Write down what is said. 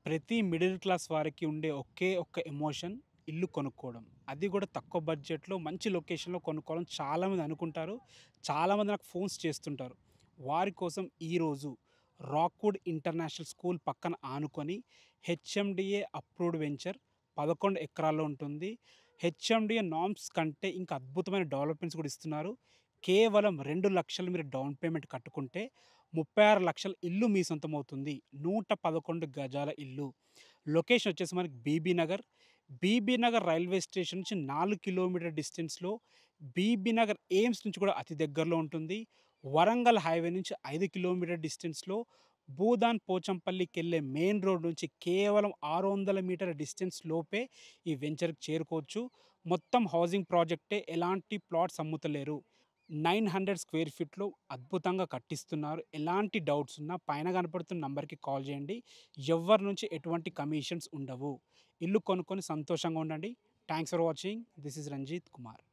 ప్రతి middle class వారికి ఉండే ఒకే ఒక్క ఎమోషన్ ఇల్లు కొనుక్కోవడం. అది కూడా తక్కువ బడ్జెట్‌లో మంచి లొకేషన్‌లో కొనుక్కోవాలని చాలామంది అనుకుంటారు. చాలామంది నాకు ఫోన్స్ చేస్తుంటారు. వారి కోసం ఈరోజు రాక్‌వుడ్ ఇంటర్నేషనల్ స్కూల్ పక్కన ఆనుకొని హెచ్ఎండిఏ అప్రూవ్డ్ వెంచర్ 11 ఎకరాల్లో ఉంటుంది. హెచ్ఎండిఏ నార్మ్స్ కంటే ఇంకా అద్భుతమైన డెవలప్‌మెంట్స్ కూడా ఇస్తున్నారు. కేవలం 2,00,000 మీరు డౌన్ పేమెంట్ కట్టుకుంటే 36,00,000 ఇల్లు మీ సొంతమవుతుంది. 111 గజాల ఇల్లు. లొకేషన్ వచ్చేసి మనకి బీబీ నగర్. బీబీ నగర్ రైల్వే స్టేషన్ నుంచి 4 కిలోమీటర్ డిస్టెన్స్‌లో, బీబీ నగర్ ఎయిమ్స్ నుంచి కూడా అతి దగ్గరలో ఉంటుంది. వరంగల్ హైవే నుంచి 5 కిలోమీటర్ డిస్టెన్స్‌లో, భూదాన్ పోచంపల్లికెళ్ళే మెయిన్ రోడ్ నుంచి కేవలం 600 మీటర్ల డిస్టెన్స్ లోపే ఈ వెంచర్‌కి చేరుకోవచ్చు. మొత్తం హౌసింగ్ ప్రాజెక్టే, ఎలాంటి ప్లాట్స్ అమ్ముతలేరు. 900 స్క్వేర్ ఫీట్‌లో అద్భుతంగా కట్టిస్తున్నారు. ఎలాంటి డౌట్స్ ఉన్నా పైన కనపడుతున్న నంబర్‌కి కాల్ చేయండి. ఎవ్వరి నుంచి ఎటువంటి కమిషన్స్ ఉండవు. ఇల్లు కొనుక్కొని సంతోషంగా ఉండండి. Thanks for watching. This is Ranjith Kumar.